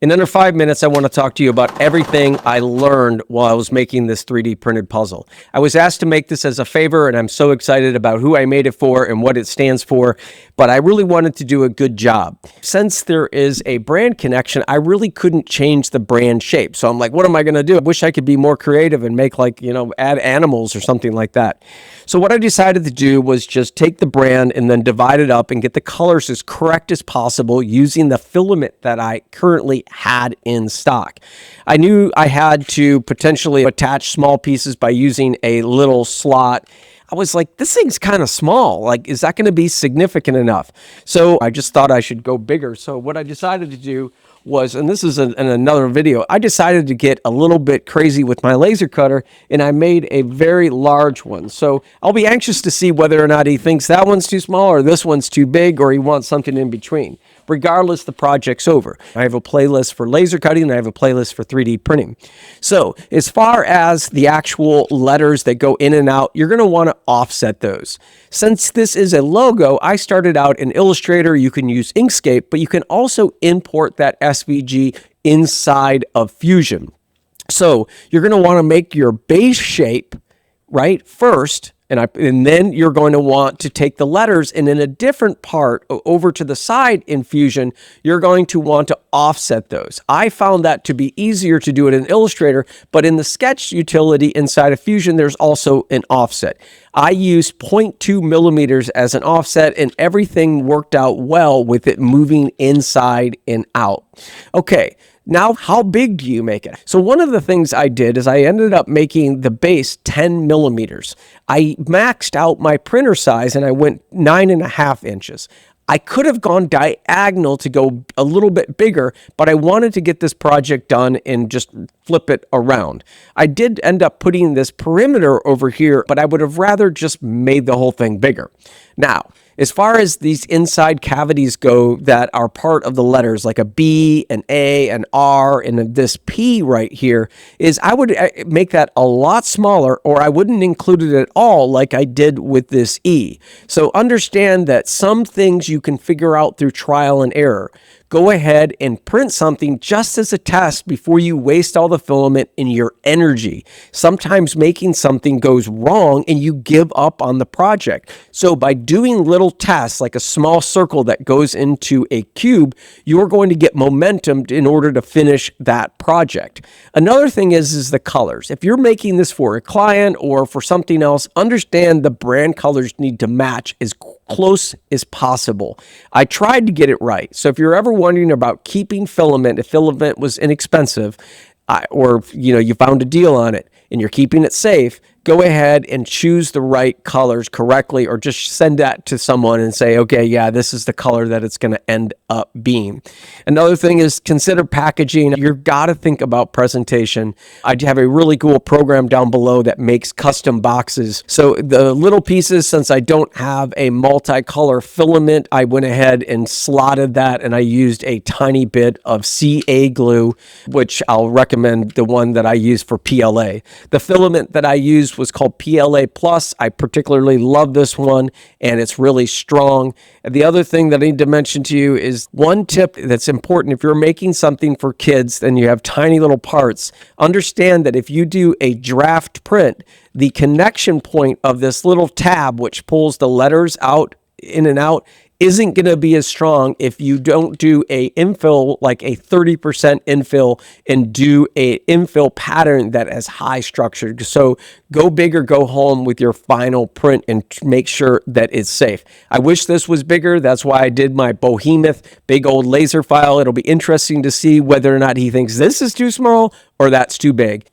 In under 5 minutes, I want to talk to you about everything I learned while I was making this 3D printed puzzle. I was asked to make this as a favor, and I'm so excited about who I made it for and what it stands for, but I really wanted to do a good job. Since there is a brand connection, I really couldn't change the brand shape. So I'm like, what am I going to do? I wish I could be more creative and make add animals or something like that. So what I decided to do was just take the brand and then divide it up and get the colors as correct as possible using the filament that I currently had in stock. I knew I had to potentially attach small pieces by using a little slot. I was like, this thing's kind of small. Like, is that going to be significant enough? So I just thought I should go bigger. So what I decided to do was, and this is in another video, I decided to get a little bit crazy with my laser cutter, and I made a very large one. So I'll be anxious to see whether or not he thinks that one's too small or this one's too big, or he wants something in between. Regardless, the project's over. I have a playlist for laser cutting, and I have a playlist for 3D printing. So as far as the actual letters that go in and out, you're going to want to offset those. Since this is a logo, I started out in Illustrator. You can use Inkscape, but you can also import that SVG inside of Fusion. So you're going to want to make your base shape, right, first, and then you're going to want to take the letters, and in a different part over to the side in Fusion, you're going to want to offset those. I found that to be easier to do it in Illustrator, but in the Sketch utility inside of Fusion, there's also an offset. I used 0.2 millimeters as an offset, and everything worked out well with it moving inside and out. Okay. Now, how big do you make it? So one of the things I did is I ended up making the base 10 millimeters. I maxed out my printer size and I went 9.5 inches. I could have gone diagonal to go a little bit bigger, but I wanted to get this project done and just flip it around. I did end up putting this perimeter over here, but I would have rather just made the whole thing bigger. Now, as far as these inside cavities go that are part of the letters, like a B, an A, an R, and this P right here, is I would make that a lot smaller, or I wouldn't include it at all like I did with this E. So understand that some things you can figure out through trial and error. Go ahead and print something just as a test before you waste all the filament and your energy. Sometimes making something goes wrong and you give up on the project. So by doing little tests, like a small circle that goes into a cube, you're going to get momentum in order to finish that project. Another thing is the colors. If you're making this for a client or for something else, understand the brand colors need to match as close as possible. I tried to get it right. So if you're ever wondering about keeping filament, if filament was inexpensive, or you found a deal on it and you're keeping it safe, go ahead and choose the right colors correctly, or just send that to someone and say, okay, yeah, this is the color that it's going to end up being. Another thing is consider packaging. You've got to think about presentation. I have a really cool program down below that makes custom boxes. So the little pieces, since I don't have a multicolor filament, I went ahead and slotted that, and I used a tiny bit of CA glue, which I'll recommend the one that I use for PLA. The filament that I used was called PLA Plus. I particularly love this one, and it's really strong. And the other thing that I need to mention to you is one tip that's important. If you're making something for kids and you have tiny little parts, understand that if you do a draft print, the connection point of this little tab, which pulls the letters out, in and out, isn't going to be as strong if you don't do a infill, like a 30% infill, and do a infill pattern that is high structured. So go big or go home with your final print and make sure that it's safe. I wish this was bigger. That's why I did my behemoth big old laser file. It'll be interesting to see whether or not he thinks this is too small or that's too big.